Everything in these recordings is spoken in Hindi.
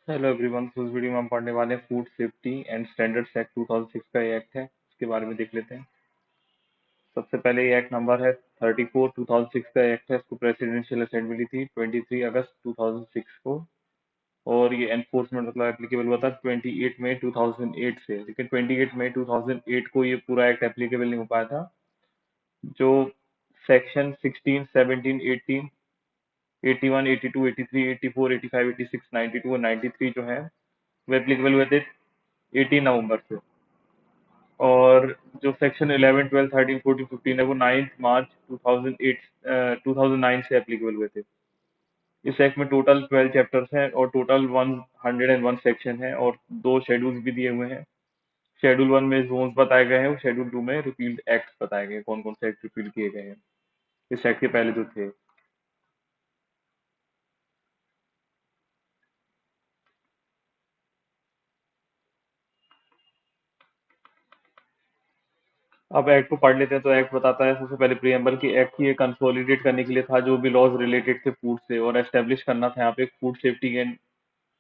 Hello everyone. तो इस वीडियो में हम पढ़ने वाले हैं food safety and standards act 2006 का ये एक्ट है, इसके बारे में देख लेते हैं। सबसे पहले ये एक्ट नंबर है 34 2006 का एक्ट है। इसको प्रेसिडेंशियल असेंट मिली थी 23 अगस्त 2006 को। और ये एनफोर्समेंट मतलब एप्लीकेबल हुआ था 28 मई 2008 से, लेकिन 28 मई 2008 को ये पूरा एक्ट एप्लीकेबल नहीं हो पाया था। जो सेक्शन 16 17 18 81 82 83 84 85 86 92 और 93 जो है वो एप्लीकेबल हुए थे 18 नवंबर से। और जो सेक्शन 11 12 13 14 15 है वो 9 मार्च 2008 2009 से एप्लीकेबल हुए थे। इस एक्ट में टोटल 12 चैप्टर्स हैं और टोटल 101 सेक्शन है और दो शेड्यूल्स भी दिए हुए हैं। शेड्यूल 1 में जोन्स बताए गए हैं और शेड्यूल 2 में रिपील्ड एक्ट्स बताए गए हैं, कौन कौन से एक्ट रिपील किए गए हैं इस एक्ट के पहले जो थे। अब एक्ट को पढ़ लेते हैं। तो एक्ट बताता है सबसे पहले प्रियम्बल की एक्ट की कंसोलिडेट करने के लिए था जो भी लॉज रिलेटेड थे फूड से, और एस्टेब्लिश करना था यहाँ पे food safety and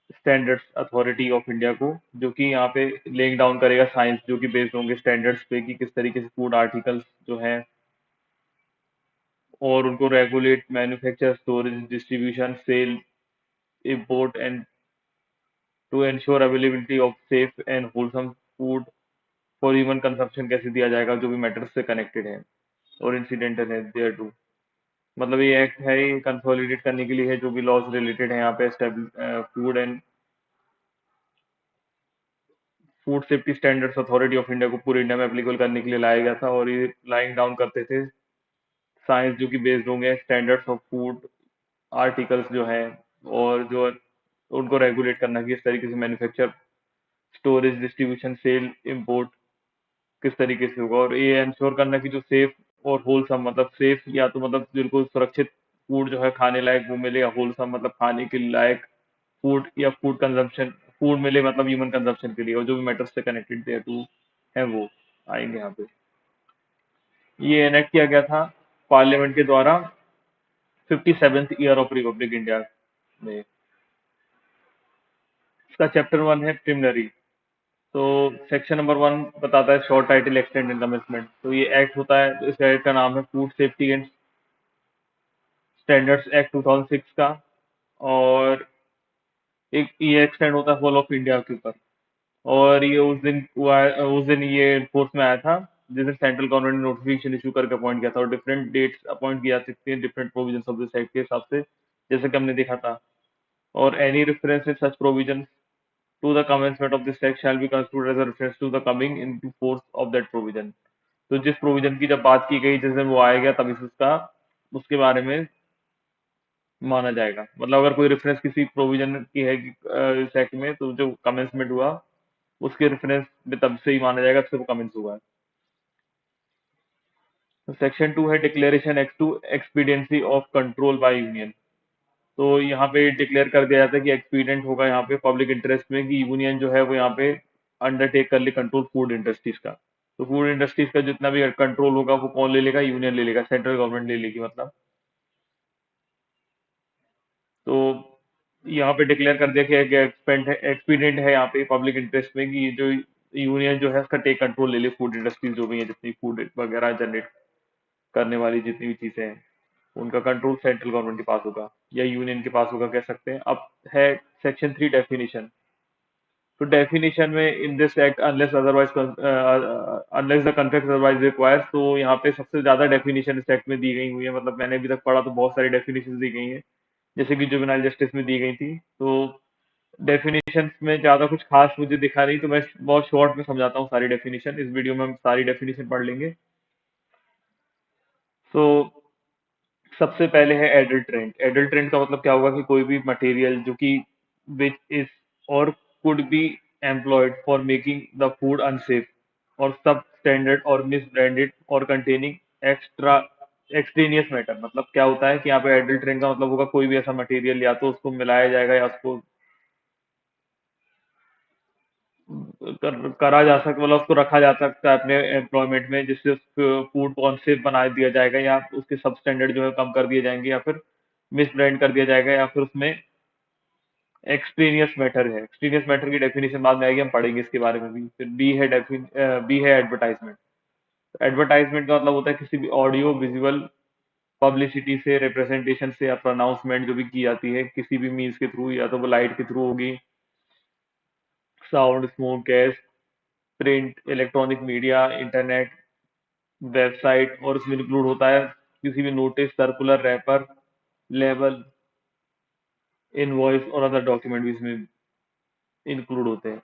standards authority of India को, जो कि यहाँ पे लेइंग डाउन करेगा साइंस जो कि बेस्ड होंगे स्टैंडर्ड्स पे कि किस तरीके से फूड आर्टिकल्स जो हैं और उनको regulate manufacture storage distribution sale import and to ensure availability of safe and wholesome food for human consumption कैसे दिया जाएगा, जो भी मैटर्स से कनेक्टेड है और इंसिडेंटल है देयर टू। मतलब ये एक्ट है, ये कंसोलिडेट करने के लिए है जो भी लॉज रिलेटेड है यहाँ पे food and food safety standards authority of India को पूरे इंडिया में एप्लीकेबल करने के लिए लाया गया था। और ये लाइंग डाउन करते थे साइंस जो कि बेस्ड होंगे स्टैंडर्ड्स ऑफ फूड आर्टिकल्स जो है, और जो उनको रेगुलेट करना कि इस तरीके से manufacture storage distribution sale import किस तरीके से होगा, और ये इंश्योर करना कि जो सेफ और होलसम मतलब सेफ या तो मतलब बिल्कुल सुरक्षित फूड जो है खाने लायक वो मिले, या होलसम मतलब खाने के लायक फूड या फूड कंजम्पशन फूड मिले मतलब ह्यूमन कंजम्पशन के लिए, और जो भी मैटर्स से कनेक्टेड थे टू है वो आएंगे यहाँ पे। ये एनेक्ट किया गया था पार्लियामेंट के द्वारा 57th year of Republic India में। इसका चैप्टर 1 है प्रिलिमिनरी। तो सेक्शन नंबर 1 बताता है short title extend and commitment. तो ये एक्ट होता है, तो इस एक्ट का नाम है food safety and standards act 2006 का। और एक ये एक्सटेंड होता है होल ऑफ इंडिया के ऊपर। और ये उस दिन हुआ उस दिन ये फोर्स में आया था जिस दिन सेंट्रल गवर्नमेंट ने नोटिफिकेशन इशू करके अपॉइंट किया था, और डिफरेंट डेट्स अपॉइंट की जा सकती हैं different provision of this act के हिसाब से, जैसे कि हमने देखा था। और any reference in such provision to the commencement of this act shall be considered as a reference to the coming into force of that provision. तो जिस प्रोविजन की जब बात की गई जिस दिन वो आएगा तब इस उसका उसके बारे में माना जाएगा। मतलब अगर कोई रेफरेंस किसी प्रोविजन की है इस एक्ट में, तो जो कमेंसमेंट हुआ उसके रेफरेंस में तब से ही माना जाएगा जब से वो कमेंस हुआ है। सेक्शन 2 है declaration act to expediency of control by union. तो यहाँ पे डिक्लेयर कर दिया जाता है कि एक्सपीडियंट होगा यहाँ पे पब्लिक इंटरेस्ट में कि यूनियन जो है वो यहाँ पे अंडरटेक कर ले कंट्रोल फूड इंडस्ट्रीज का। तो फूड इंडस्ट्रीज का जितना भी कंट्रोल होगा वो कौन ले लेगा? यूनियन ले लेगा, सेंट्रल गवर्नमेंट ले लेगी मतलब। तो यहाँ पे डिक्लेयर कर दिया कि एक्सपीडियंट है यहाँ पे पब्लिक इंटरेस्ट में कि जो यूनियन जो है उसका टेक कंट्रोल ले ले फूड इंडस्ट्रीज जो भी है, जितनी फूड वगैरह जनरेट करने वाली जितनी भी चीजें हैं उनका कंट्रोल सेंट्रल गवर्नमेंट के पास होगा या यूनियन के पास होगा, कह सकते हैं। अब है सेक्शन 3 डेफिनेशन। तो डेफिनेशन में in this act unless otherwise unless the context otherwise requires, तो यहाँ पे सबसे ज्यादा डेफिनेशन इस एक्ट में दी गई हुई है। मतलब मैंने अभी तक पढ़ा तो बहुत सारी डेफिनेशन दी गई हैं, जैसे कि जुवेनाइल जस्टिस में दी गई थी। तो डेफिनेशन में ज्यादा कुछ खास मुझे दिखा नहीं, तो मैं बहुत शॉर्ट में समझाता हूँ सारी डेफिनेशन। इस वीडियो में हम सारी डेफिनेशन पढ़ लेंगे। तो सबसे पहले है एडल्ट्रेंट। एडल्ट्रेंट का मतलब क्या होगा कि कोई भी मटेरियल जो कि विच इज और could be employed for making the food unsafe और सब स्टैंडर्ड और मिस ब्रांडेड और कंटेनिंग एक्स्ट्रा एक्सट्रेनियस मैटर। मतलब क्या होता है कि यहाँ पे एडल्ट्रेंट का मतलब होगा कोई भी ऐसा मटेरियल या तो उसको मिलाया जाएगा या उसको करा जा सकता, मतलब उसको रखा जा सकता है अपने एम्प्लॉयमेंट में, जिससे उस फूड को अनसेफ बना दिया जाएगा या उसके सब स्टैंडर्ड जो है कम कर दिए जाएंगे या फिर मिस ब्रांड कर दिया जाएगा या फिर उसमें एक्सट्रेनियस मैटर है। एक्सट्रेनियस मैटर की डेफिनेशन बाद में आएगी, हम पढ़ेंगे इसके बारे में भी। फिर बी है एडवर्टाइजमेंट। एडवर्टाइजमेंट का मतलब होता है किसी भी ऑडियो विजुअल पब्लिसिटी से, रिप्रेजेंटेशन से या अनाउंसमेंट जो भी की जाती है किसी भी मीन्स के थ्रू, या तो वो लाइट के थ्रू होगी, sound, smoke, gas, print, electronic media, internet, website, और उसमें इंक्लूड होता है किसी भी notice, circular, wrapper, label, invoice और अदर डॉक्यूमेंट भी इसमें इंक्लूड होते हैं।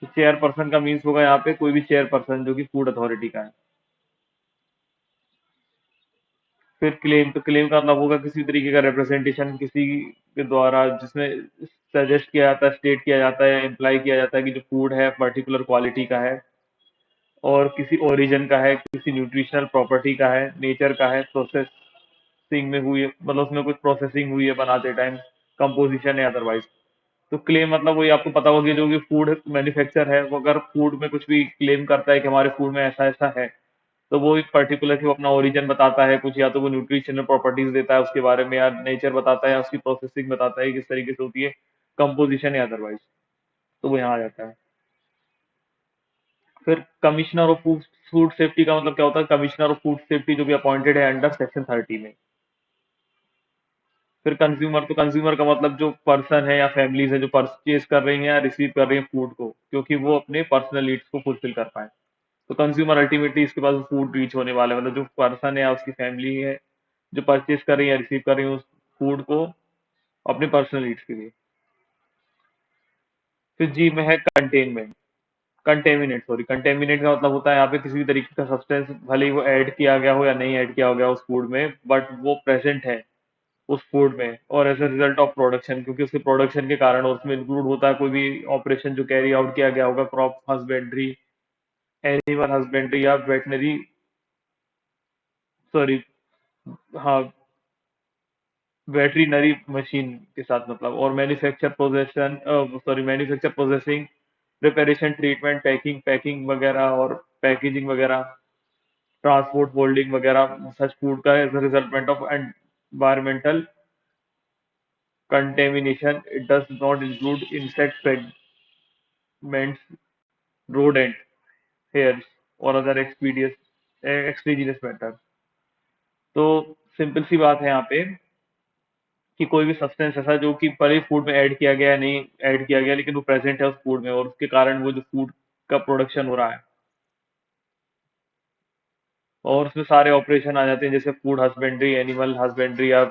तो चेयरपर्सन का मीन्स होगा यहाँ पे कोई भी चेयरपर्सन जो कि फूड अथॉरिटी का है। फिर क्लेम, तो क्लेम का मतलब होगा किसी तरीके का रिप्रेजेंटेशन किसी के द्वारा, जिसमें सजेस्ट किया जाता है, स्टेट किया जाता है या इम्प्लाई किया जाता है कि जो फूड है पर्टिकुलर क्वालिटी का है और किसी ओरिजिन का है, किसी न्यूट्रिशनल प्रॉपर्टी का है, नेचर का है, प्रोसेसिंग में हुई है, मतलब उसमें कुछ प्रोसेसिंग हुई है बनाते टाइम, कंपोजिशन है अदरवाइज। तो क्लेम मतलब वही आपको पता होगा कि जो भी फूड मैन्युफैक्चर है वो अगर फूड में कुछ भी क्लेम करता है कि हमारे फूड में ऐसा ऐसा है, तो वो एक पर्टिकुलर कि वो अपना ओरिजिन बताता है कुछ, या तो वो न्यूट्रिशनल प्रॉपर्टीज देता है उसके बारे में, या नेचर बताता है, या उसकी प्रोसेसिंग बताता है किस तरीके से होती है, कंपोजिशन या अदरवाइज। तो वो यहाँ आ जाता है। फिर कमिश्नर ऑफ फूड सेफ्टी का मतलब क्या होता है? कमिश्नर ऑफ फूड सेफ्टी जो भी अपॉइंटेड है अंडर सेक्शन 30 में। फिर कंज्यूमर, तो कंज्यूमर का मतलब जो पर्सन है या फैमिलीज है जो परचेज कर रही हैं या रिसीव कर रही हैं फूड को, क्योंकि वो अपने पर्सनल नीड्स को फुलफिल कर पाए। तो कंज्यूमर अल्टीमेटली इसके पास फूड रीच होने वाला है, मतलब जो पर्सन है या उसकी फैमिली है जो परचेज कर रही है या रिसीव कर रही है उस फूड को अपने पर्सनल नीड्स के लिए। फिर जी में है कंटेनमेंट, कंटेमिनेट, सॉरी, कंटेमिनेट का मतलब होता है यहाँ पे किसी भी तरीके का सब्सटेंस, भले ही वो ऐड किया गया हो या नहीं ऐड किया हो गया उस फूड में, बट वो प्रेजेंट है उस फूड में और as a result of production, क्योंकि उसके प्रोडक्शन के कारण, और उसमें इंक्लूड होता है कोई भी ऑपरेशन जो कैरी आउट किया गया होगा, क्रॉप हस्बेंड्री, एनिमल हस्बेंड्री या वेटनरी, सॉरी, हाँ, वेटरिनरी मशीन के साथ, मतलब, और manufacture possession, sorry, manufacture processing, preparation, treatment, packing, packing वगैरह और पैकेजिंग वगैरह, ट्रांसपोर्ट, होल्डिंग वगैरह, सच फूड का as a resultant of environmental contamination. It does not include insect fragments, rodent hairs और अदर एक्सपीडियस मैटर। तो सिंपल सी बात है यहाँ पे कि कोई भी सब्सटेंस ऐसा जो कि पहले फूड में ऐड किया गया है, नहीं ऐड किया गया, लेकिन वो प्रेजेंट है उस फूड में और उसके कारण वो जो फूड का प्रोडक्शन हो रहा है, और उसमें सारे ऑपरेशन आ जाते हैं जैसे फूड हस्बेंड्री, एनिमल हस्बेंड्री या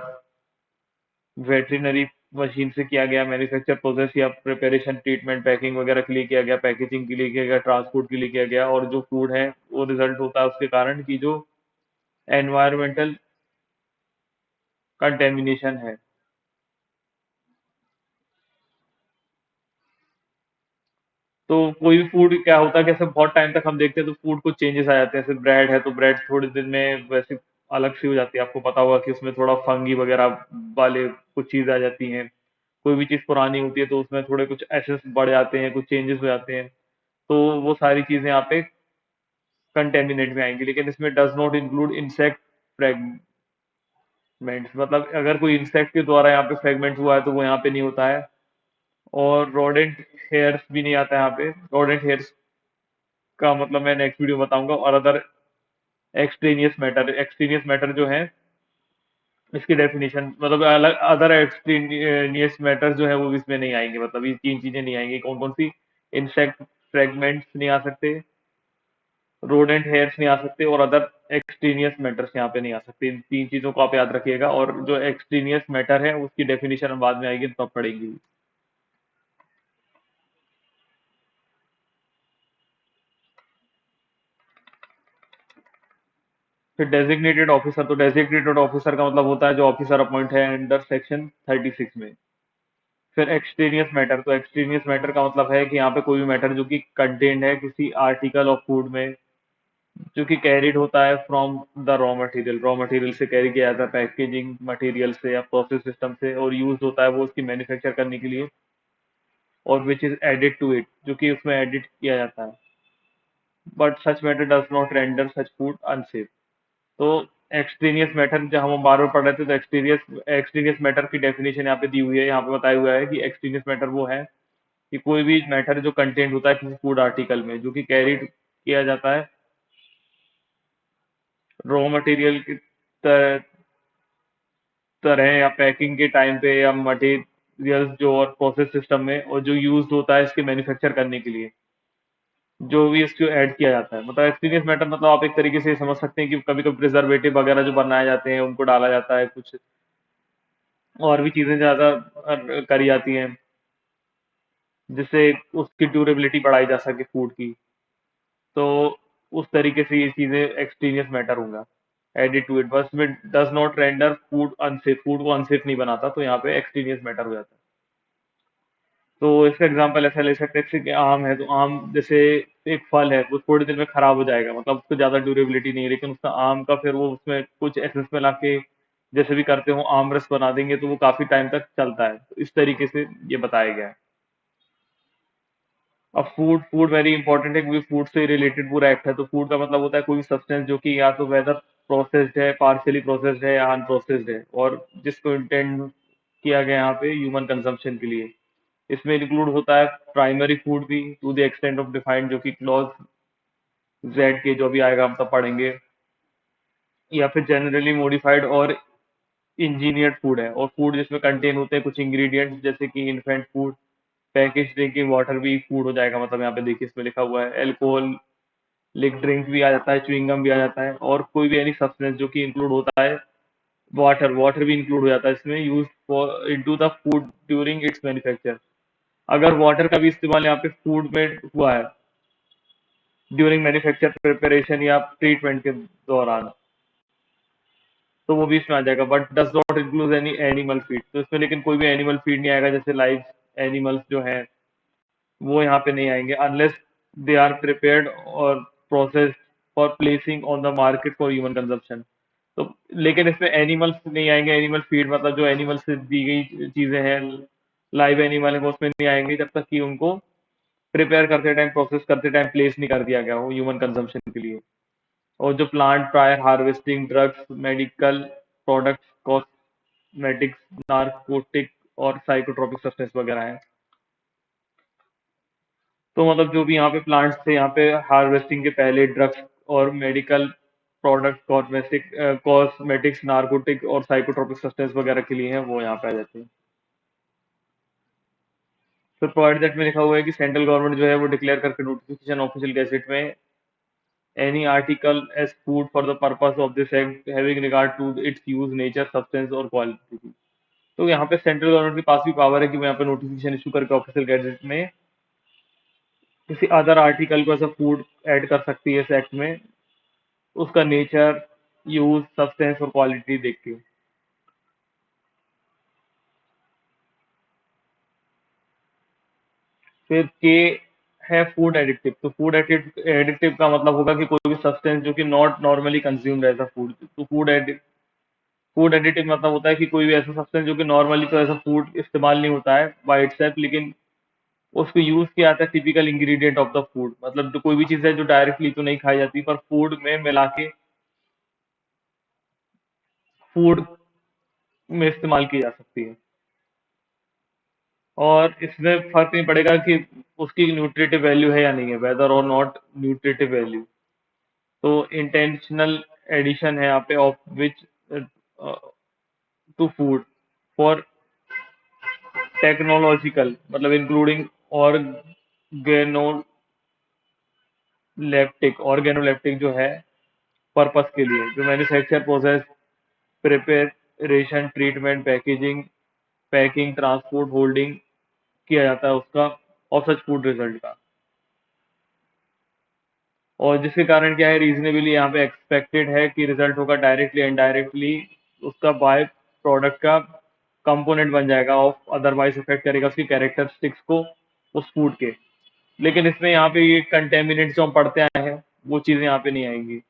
वेटरिनरी मशीन से किया गया, मैन्युफैक्चर प्रोसेस या प्रिपरेशन, ट्रीटमेंट, पैकिंग वगैरह के लिए किया गया, पैकेजिंग के लिए किया गया, ट्रांसपोर्ट के लिए किया गया, और जो फूड है वो रिजल्ट होता है उसके कारण की जो एनवायरमेंटल कंटेमिनेशन है। तो कोई भी फूड क्या होता है कि ऐसे बहुत टाइम तक हम देखते हैं तो फूड को चेंजेस आ जाते हैं, जैसे ब्रेड है तो ब्रेड थोड़े दिन में वैसे अलग सी हो जाती है, आपको पता होगा कि उसमें थोड़ा फंगी वगैरह वाले कुछ चीज आ जाती हैं। कोई भी चीज पुरानी होती है तो उसमें थोड़े कुछ एसेस बढ़ जाते हैं, कुछ चेंजेस हो जाते हैं। तो वो सारी चीजें यहाँ पे कंटेमिनेट में आएंगी, लेकिन इसमें does not include insect fragments, मतलब अगर कोई इंसेक्ट के द्वारा यहाँ पे फ्रेगमेंट हुआ है तो वो यहाँ पे नहीं होता है। और रोडेंट हेयर्स भी नहीं आता है यहाँ पे। रोडेंट हेयर्स का मतलब मैं नेक्स्ट वीडियो बताऊंगा। और अदर एक्सट्रेनियस मैटर जो है इसकी डेफिनेशन, मतलब अलग अदर एक्सट्रेनियस मैटर जो है वो भी इसमें नहीं आएंगे, मतलब ये तीन चीजें नहीं आएंगी। कौन कौन सी? इंसेक्ट फ्रेगमेंट्स नहीं आ सकते, रोडेंट हेयर्स नहीं आ सकते, और अदर एक्सट्रेनियस मैटर्स यहाँ पे नहीं आ सकते। इन तीन चीजों को आप याद रखिएगा, और जो एक्सट्रेनियस मैटर है उसकी डेफिनेशन हम बाद में आएगी तब पढ़ेंगे। फिर डेजिग्नेटेड ऑफिसर, तो डेजिग्नेटेड ऑफिसर का मतलब होता है जो ऑफिसर अपॉइंट है अंडर सेक्शन 36 में। फिर एक्सट्रेनियस मैटर, तो एक्सट्रेनियस मैटर का मतलब है कि यहाँ पे कोई भी मैटर जो कि कंटेंट है किसी आर्टिकल ऑफ फूड में, जो कि कैरिड होता है फ्रॉम द रॉ मटेरियल से कैरी किया जाता है, पैकेजिंग मटेरियल से या प्रोसेस सिस्टम से, और यूज होता है वो उसकी मैन्युफैक्चर करने के लिए, और which is added to it, जो कि उसमें एडिट किया जाता है, but such matter does not render such food unsafe. तो एक्सट्रेनियस मैटर जहाँ हम बार बार पढ़ रहे थे, तो एक्सट्रेनियस मैटर की डेफिनेशन यहाँ पे दी हुई है। यहाँ पे बताया हुआ है कि एक्सट्रेनियस मैटर वो है कि कोई भी मैटर जो कंटेंट होता है किसी फूड आर्टिकल में, जो कि कैरीड किया जाता है रॉ मटेरियल की तरह या पैकिंग के टाइम पे, या मटेरियल्स जो और प्रोसेस सिस्टम में, और जो यूज होता है इसके मैन्युफैक्चर करने के लिए, जो भी इसको ऐड किया जाता है। मतलब एक्सपीरियंस मैटर मतलब आप एक तरीके से ये समझ सकते हैं कि कभी कभी प्रिजर्वेटिव वगैरह जो बनाए जाते हैं उनको डाला जाता है, कुछ और भी चीजें ज्यादा करी जाती हैं जिससे उसकी ड्यूरेबिलिटी बढ़ाई जा सके फूड की। तो उस तरीके से ये चीजें एक्सपीरियंस मैटर होगा एडिड टू इट, बस में does not render food unsafe, food को अनसेफ नहीं बनाता, तो यहाँ पे एक्सपीरियंस मैटर हो जाता है। तो इसका एग्जांपल ऐसा ले सकते हैं, जैसे कि आम है, तो आम जैसे एक फल है, वो थोड़ी देर में खराब हो जाएगा, मतलब उसको ज्यादा ड्यूरेबिलिटी नहीं है, लेकिन उसका आम का फिर वो उसमें कुछ एसेंस मिला के जैसे भी करते हो आम रस बना देंगे, तो वो काफी टाइम तक चलता है। तो इस तरीके से ये बताया गया है। अब फूड फूड वेरी इंपॉर्टेंट है, क्योंकि फूड से रिलेटेड पूरा एक्ट है। तो फूड का मतलब होता है कोई भी सब्सटेंस जो कि या तो वेदर प्रोसेस्ड है, पार्शियली प्रोसेस्ड है, या अनप्रोसेस्ड है, और जिसको इंटेंड किया गया यहाँ पे ह्यूमन कंजम्पशन के लिए। इसमें इंक्लूड होता है प्राइमरी फूड भी, to the extent of defined, जो कि क्लॉज जेड के जो भी आएगा हम तब पढ़ेंगे, या फिर जनरली मॉडिफाइड और इंजीनियर्ड फूड है, और फूड जिसमें कंटेन होते हैं कुछ इंग्रेडिएंट्स, जैसे कि infant food, package drinking water भी फूड हो जाएगा। मतलब यहाँ पे देखिए इसमें लिखा हुआ है अल्कोहल लिक ड्रिंक भी आ जाता है, च्युइंगम भी आ जाता है, और कोई भी एनी सब्सटेंस जो कि इंक्लूड होता है, वाटर वाटर भी इंक्लूड हो जाता है इसमें, use for into the food during its manufacture. अगर वाटर का भी इस्तेमाल यहाँ पे फूड में हुआ है ड्यूरिंग मैन्युफैक्चर, प्रिपरेशन या ट्रीटमेंट के दौरान, तो वो भी इसमें आ जाएगा, but does not include any animal feed. तो इसमें लेकिन कोई भी एनिमल फीड नहीं आएगा, जैसे लाइव एनिमल्स जो है वो यहाँ पे नहीं आएंगे, अनलेस दे आर प्रिपेयर्ड और processed for placing on the market for human consumption. तो लेकिन इसमें एनिमल्स नहीं आएंगे, एनिमल फीड मतलब जो एनिमल से दी गई चीजें हैं, लाइव एनिमल है, वो उसमें नहीं आएंगे जब तक कि उनको प्रिपेयर करते टाइम, प्रोसेस करते टाइम प्लेस नहीं कर दिया गया हो ह्यूमन कंजम्पशन के लिए। और जो plant prior harvesting, drugs, medical products, cosmetics, narcotic और साइकोट्रोपिक सब्सटेंस वगैरह हैं। तो मतलब जो भी यहाँ पे प्लांट्स थे, यहाँ पे हार्वेस्टिंग के पहले ड्रग्स और मेडिकल प्रोडक्ट, कॉस्मेटिक्स, नार्कोटिक और साइकोट्रोपिक सब्सटेंस वगैरह के लिए हैं, वो यहाँ पे आ जाते हैं। फिर प्रोवाइड दैट में लिखा हुआ है कि सेंट्रल गवर्नमेंट जो है वो डिक्लेयर करके नोटिफिकेशन ऑफिशियल गैजेट में any article as food for the purpose of this act having regard to its use, nature, substance और क्वालिटी। तो यहाँ पे सेंट्रल गवर्नमेंट के पास भी पावर है कि वो यहाँ पे नोटिफिकेशन इशू करके ऑफिशियल गैजेट में किसी अदर आर्टिकल को ऐसा फूड ऐड कर सकती है इस एक्ट में, उसका नेचर, यूज, सब्सटेंस और क्वालिटी देख के। फिर के है फूड एडिक्टिव। तो फूड एडिक्टिव का मतलब होगा कि कोई भी सब्सटेंस जो कि not normally consumed as a food. तो फूड एडिटिव मतलब होता है कि कोई भी ऐसा सब्सटेंस जो कि नॉर्मली तो ऐसा फूड इस्तेमाल नहीं होता है बाय इटसेल्फ, लेकिन उसको यूज किया जाता है typical ingredient of the food. मतलब जो कोई भी चीज है जो डायरेक्टली तो नहीं खाई जाती, पर फूड में मिला के फूड में इस्तेमाल की जा सकती है। और इसमें फर्क नहीं पड़ेगा कि उसकी न्यूट्रिटिव वैल्यू है या नहीं है, वेदर और नॉट न्यूट्रिटिव वैल्यू। तो इंटेंशनल एडिशन है यहाँ पे of which to food for technological, मतलब इंक्लूडिंग ऑर्गेनोलेप्टिक जो है पर्पस के लिए, जो manufacture, process, preparation, treatment, packaging, packing, transport, holding किया जाता है उसका, और सच फूड रिजल्ट का। और जिसके कारण क्या है, रीजनेबली यहाँ पे एक्सपेक्टेड है कि रिजल्ट होगा डायरेक्टली इनडायरेक्टली उसका बाय प्रोडक्ट का कंपोनेंट बन जाएगा, ऑफ अदरवाइज इफेक्ट करेगा उसकी कैरेक्टरिस्टिक्स को उस फूड के। लेकिन इसमें यहाँ पे ये कंटेमिनेंट जो हम पढ़ते आए हैं वो चीजें यहाँ पे नहीं आएंगी।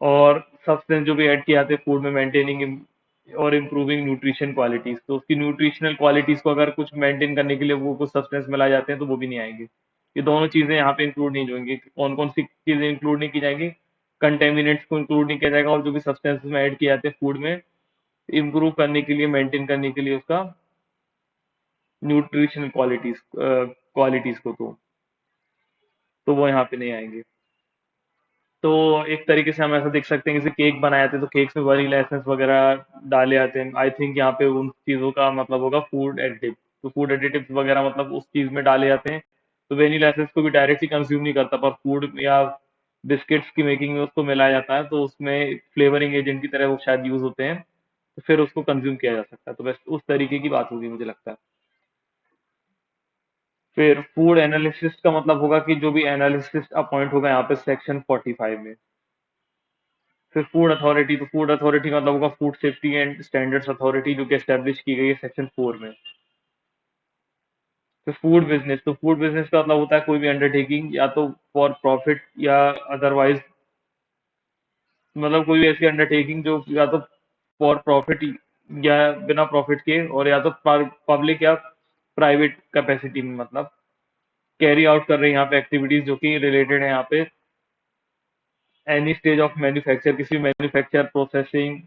और सब्सटेंस जो भी ऐड किए जाते हैं फूड में, मेंटेनिंग और इम्प्रूविंग न्यूट्रिशन क्वालिटीज, तो उसकी न्यूट्रिशनल क्वालिटीज को अगर कुछ मेंटेन करने के लिए वो कुछ सब्सटेंस मिलाए जाते हैं, तो वो भी नहीं आएंगे। ये दोनों चीजें यहाँ पे इंक्लूड नहीं होंगी। कौन कौन सी चीजें इंक्लूड नहीं की जाएंगी? कंटेमिनेंट्स को इंक्लूड नहीं किया जाएगा, और जो भी सब्सटेंसेस में ऐड किए जाते हैं फूड में इम्प्रूव करने के लिए, मेंटेन करने के लिए उसका न्यूट्रिशन क्वालिटीज को, तो वो यहाँ पे नहीं आएंगे। तो एक तरीके से हम ऐसा देख सकते हैं, जैसे केक बनाए जाते हैं तो केक्स में वनीला एसेंस वगैरह डाले जाते हैं, आई थिंक यहाँ पे उन चीज़ों का मतलब होगा फूड एडिटिव। तो फूड एडिटिव्स वगैरह मतलब उस चीज़ में डाले जाते हैं, तो वेनिला एसेंस को भी डायरेक्टली कंज्यूम नहीं करता, पर फूड या बिस्किट्स की मेकिंग में उसको मिलाया जाता है, तो उसमें फ्लेवरिंग एजेंट की तरह वो शायद यूज होते हैं, तो फिर उसको कंज्यूम किया जा सकता है। तो बस उस तरीके की बात होगी मुझे लगता है। फिर फूड एनालिसिस का मतलब होगा कि जो भी एनालिसिस अपॉइंट होगा यहाँ पे सेक्शन 45 में। फिर फूड अथॉरिटी, तो फूड अथॉरिटी का मतलब होगा food safety and standards authority, जो कि एस्टेब्लिश की गई है सेक्शन 4 में। फिर फूड बिजनेस, तो फूड बिजनेस का मतलब होता है कोई भी अंडरटेकिंग या तो फॉर प्रॉफिट या अदरवाइज, मतलब कोई भी ऐसी अंडरटेकिंग जो या तो फॉर प्रॉफिट या बिना प्रॉफिट के, और या तो पब्लिक या प्राइवेट कैपेसिटी में, मतलब कैरी आउट कर रहे हैं यहाँ पे एक्टिविटीज जो कि रिलेटेड है यहाँ पे एनी स्टेज ऑफ मैन्युफैक्चर, किसी manufacture, processing,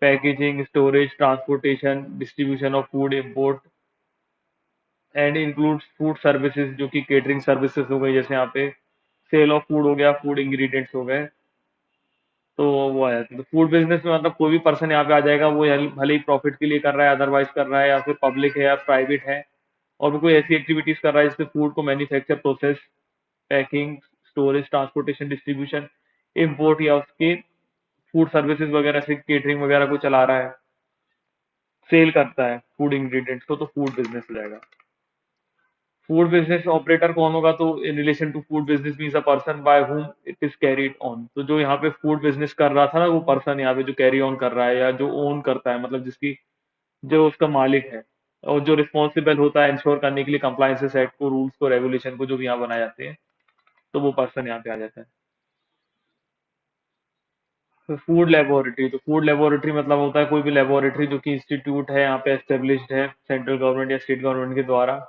packaging, storage, transportation, distribution of food, import and includes food services, जो कि केटरिंग सर्विसेज हो गई, जैसे यहाँ पे सेल ऑफ फूड हो गया, फूड इंग्रेडिएंट्स हो गए, तो वो आ जाती है। तो फूड बिजनेस में मतलब कोई भी पर्सन यहाँ पे आ जाएगा, वो भले ही प्रॉफिट के लिए कर रहा है, अदरवाइज कर रहा है, या फिर पब्लिक है या प्राइवेट है, और वो कोई ऐसी एक्टिविटीज कर रहा है जिससे फूड को manufacture, process, packing, storage, transportation, distribution, import, या उसके फूड सर्विसेज वगैरह से केटरिंग वगैरह को चला रहा है, सेल करता है फूड इंग्रेडिएंट्स को, तो फूड बिजनेस हो जाएगा। फूड बिजनेस ऑपरेटर कौन होगा, तो in relation to food business means a person by whom it is carried on. तो जो यहाँ पे फूड बिजनेस कर रहा था ना, वो पर्सन यहाँ पे जो कैरी ऑन कर रहा है या जो ओन करता है, मतलब जिसकी, जो उसका मालिक है, और जो रिस्पॉन्सिबल होता है इंश्योर करने के लिए कंप्लायंसेस एक्ट को, रूल्स को, रेगुलेशन को, जो भी यहाँ बनाए जाते हैं, तो वो पर्सन यहाँ पे आ जाता है। तो फूड लेबोरेटरी, तो फूड लेबोरेटरी मतलब होता है कोई भी लेबोरेटरी जो कि इंस्टीट्यूट है यहाँ पे एस्टेब्लिश्ड है सेंट्रल गवर्नमेंट या स्टेट गवर्नमेंट के द्वारा,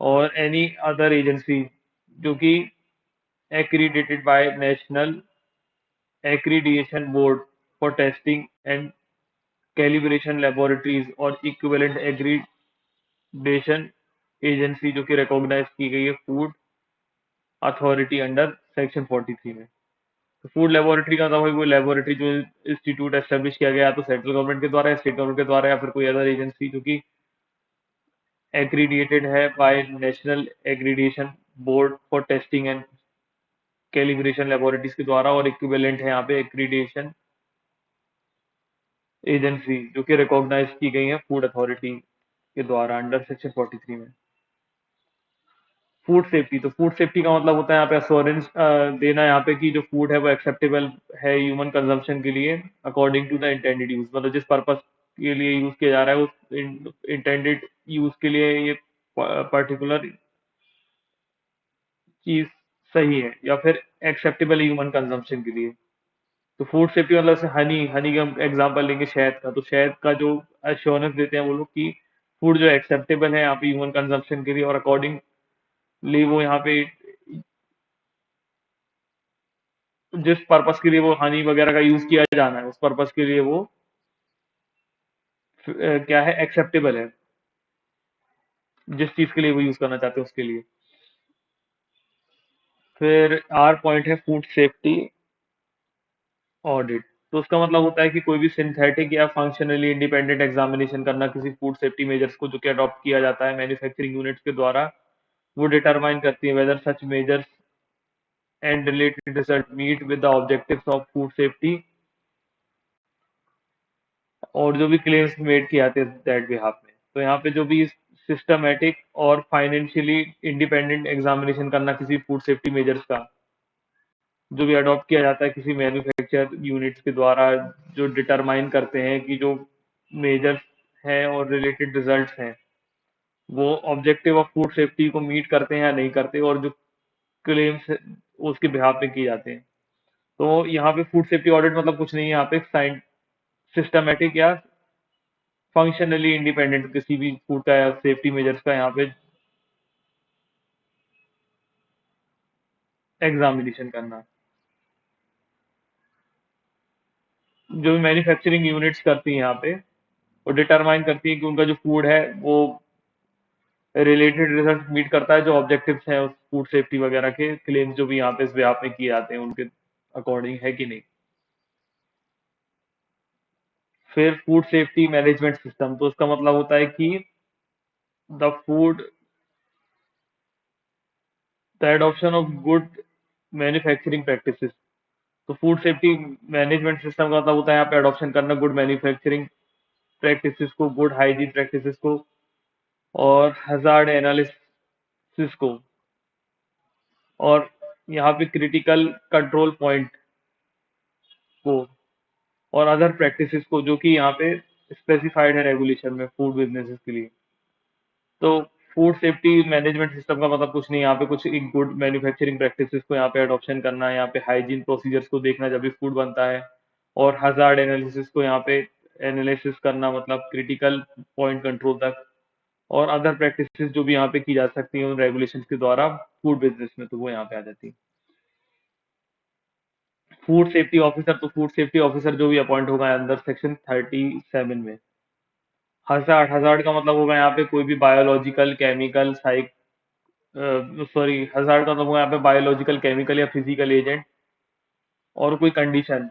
और एनी अदर एजेंसी जो कि accredited by National Accreditation Board for Testing and Calibration Laboratories और equivalent accreditation agency जो कि recognize की गई है फूड अथॉरिटी अंडर सेक्शन 43 में। तो फूड लेबोरेटरी का था भाई वो लेबोरेटरी जो इंस्टीट्यूट एस्टेब्लिश किया गया, तो सेंट्रल गवर्नमेंट के द्वारा या स्टेट गवर्नमेंट के द्वारा या फिर कोई अदर एजेंसी जो कि एक्रीडिएटेड है by national accreditation board for testing and calibration laboratories के द्वारा, और इक्विवेलेंट है यहाँ पे एक्रीडिएशन एजेंसी जो कि रिकॉग्नाइज की गई है फूड अथॉरिटी के द्वारा अंडर सेक्शन 43 में। फूड सेफ्टी, तो फूड सेफ्टी का मतलब होता है यहाँ पे अश्योरेंस देना यहाँ पे कि जो फूड है वो एक्सेप्टेबल है ह्यूमन कंजम्पशन के लिए according to the intended use, मतलब जिस पर्पस के लिए यूज किया जा रहा है उस इंटेंडेड यूज के लिए ये पर्टिकुलर चीज सही है, या फिर एक्सेप्टेबल ह्यूमन कंजम्पशन के लिए। तो फूड सेफ्टी मतलब से हनी हनी का एग्जांपल लेंगे शहद का, तो शहद का जो एश्योरेंस देते हैं वो लोग कि फूड जो एक्सेप्टेबल है यहाँ पे ह्यूमन कंजम्पशन के लिए, और अकॉर्डिंगली वो यहाँ पे जिस पर्पस के लिए वो हनी वगैरह का यूज किया जाना है उस पर्पस के लिए वो क्या है, एक्सेप्टेबल है, जिस चीज के लिए वो यूज करना चाहते हैं उसके लिए। फिर आर पॉइंट है फूड सेफ्टी ऑडिट, तो उसका मतलब होता है कि कोई भी सिंथेटिक या फंक्शनली इंडिपेंडेंट एग्जामिनेशन करना किसी फूड सेफ्टी मेजर्स को जो कि अडॉप्ट किया जाता है मैन्युफैक्चरिंग यूनिट्स के द्वारा, वो डिटरमाइन करती है whether such measures and related result meet with the objectives of food safety, और जो भी क्लेम्स मेड किए जाते हैं दैट बिहाफ में। तो यहाँ पे जो भी सिस्टमेटिक और फाइनेंशियली इंडिपेंडेंट एग्जामिनेशन करना किसी फूड सेफ्टी मेजर्स का जो भी अडॉप्ट किया जाता है किसी मैन्युफैक्चर यूनिट्स के द्वारा, जो डिटरमाइन करते हैं कि जो मेजर्स हैं और रिलेटेड रिजल्ट्स हैं वो ऑब्जेक्टिव ऑफ फूड सेफ्टी को मीट करते हैं या नहीं करते, और जो क्लेम्स उसके बिहाफ में किए जाते हैं। तो यहाँ पे फूड सेफ्टी ऑडिट मतलब कुछ नहीं है, यहाँ पे साइंस सिस्टमेटिक या फंक्शनली इंडिपेंडेंट किसी भी फूड का या सेफ्टी मेजर्स का यहाँ पे एग्जामिनेशन करना। जो भी मैन्युफैक्चरिंग यूनिट्स करती हैं यहाँ पे, वो डिटरमाइन करती है कि उनका जो फूड है वो रिलेटेड रिजल्ट मीट करता है जो ऑब्जेक्टिव्स हैं उस फूड सेफ्टी वगैरह के क्लेम्स जो भी यहाँ पे इस व्याप में किए जाते हैं उनके अकॉर्डिंग है कि नहीं। फिर फूड सेफ्टी मैनेजमेंट सिस्टम, तो इसका मतलब होता है कि the food the adoption of good manufacturing practices. तो फूड सेफ्टी मैनेजमेंट सिस्टम का मतलब होता है यहाँ पे अडॉप्शन करना गुड मैन्युफैक्चरिंग प्रैक्टिसेस को, गुड हाइजीन प्रैक्टिसेस को, और हजार्ड एनालिसिस को, और यहाँ पे क्रिटिकल कंट्रोल पॉइंट को, और अदर प्रैक्टिसेस को जो कि यहाँ पे स्पेसिफाइड है रेगुलेशन में फूड बिजनेसेस के लिए। तो फूड सेफ्टी मैनेजमेंट सिस्टम का मतलब कुछ नहीं, यहाँ पे कुछ एक गुड मैन्युफैक्चरिंग प्रैक्टिसेस को यहाँ पे अडॉप्शन करना है, यहाँ पे हाइजीन प्रोसीजर्स को देखना जब भी फूड बनता है, और हजार्ड एनालिसिस को यहाँ पे एनालिसिस करना मतलब क्रिटिकल पॉइंट कंट्रोल तक, और अदर प्रैक्टिसेस जो भी यहाँ पे की जा सकती हैं उन रेगुलेशन के द्वारा फूड बिजनेस में, तो वो यहाँ पे आ जाती है। फूड सेफ्टी ऑफिसर, तो फूड सेफ्टी ऑफिसर जो भी अपॉइंट होगा अंदर सेक्शन 37 में। हजार्ड, हजार्ड का मतलब होगा यहाँ पे कोई भी बायोलॉजिकल केमिकल साइक सॉरी, हजार्ड का मतलब होगा यहाँ पे बायोलॉजिकल केमिकल या फिजिकल एजेंट, और कोई कंडीशन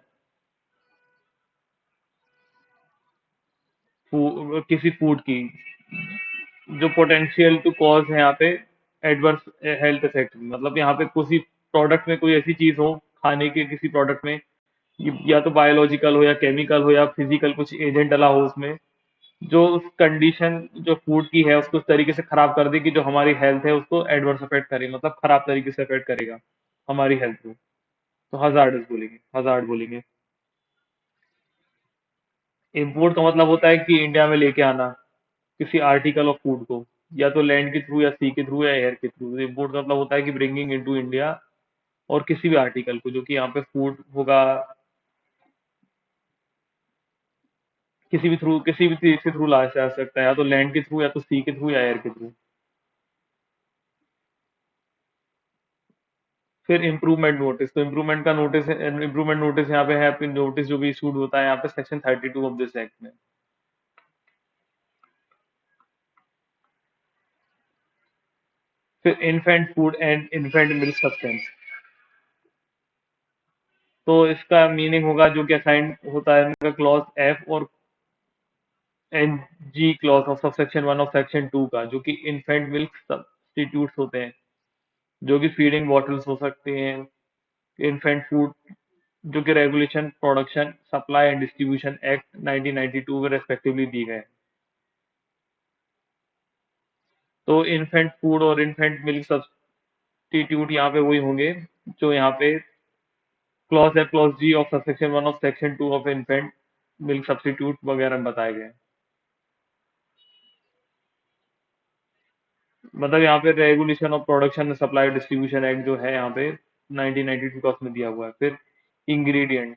किसी फूड की जो पोटेंशियल टू कॉज है यहाँ पे एडवर्स हेल्थ इफेक्ट, मतलब यहाँ पे किसी प्रोडक्ट में कोई ऐसी चीज हो, खाने के किसी प्रोडक्ट में या तो बायोलॉजिकल हो या केमिकल हो या फिजिकल कुछ एजेंट डला हो उसमें, जो उस कंडीशन जो फूड की है उसको उस तरीके से खराब कर दे कि जो हमारी हेल्थ है उसको एडवर्स अफेक्ट करे, मतलब खराब तरीके से अफेक्ट करेगा हमारी हेल्थ को, तो हजार्ड बोलेंगे, हजार्ड बोलेंगे। इम्पोर्ट का मतलब होता है कि इंडिया में लेके आना किसी आर्टिकल ऑफ फूड को, या तो लैंड के थ्रू या सी के थ्रू या एयर के थ्रू। इम्पोर्ट का मतलब होता है कि ब्रिंगिंग इनटू इंडिया, और किसी भी आर्टिकल को जो कि यहाँ पे फूड होगा, किसी भी थ्रू, किसी भी चीज के थ्रू ला जा सकता है, या तो लैंड के थ्रू या तो सी के थ्रू या एयर के थ्रू। फिर इम्प्रूवमेंट नोटिस, तो इम्प्रूवमेंट का नोटिस, इम्प्रूवमेंट नोटिस यहाँ पे है, फिर नोटिस जो भी इशूड होता है यहाँ पे सेक्शन 32 ऑफ दिस एक्ट में। फिर infant food and infant milk substance, तो इसका मीनिंग होगा जो कि असाइन होता है इनका क्लॉज एफ और N G clause of section 1 of section 2 का, जो कि इन्फेंट मिल्क सब्स्टिट्यूट्स होते हैं, जो कि फीडिंग बॉटल्स हो सकते हैं, इन्फेंट फूड, जो कि regulation production supply and distribution act 1992 में रेस्पेक्टिवली दी गए। तो इन्फेंट फूड और इन्फेंट मिल्क सब्स्टिट्यूट यहाँ पे वही होंगे जो यहाँ पे क्लॉज है, clause ji of section 1 of section 2 of infant milk substitute वगैरह में बताए गए हैं। मतलब यहाँ पे regulation of production supply distribution act जो है यहाँ पे 1992 का उसमें दिया हुआ है। फिर इंग्रेडिएंट,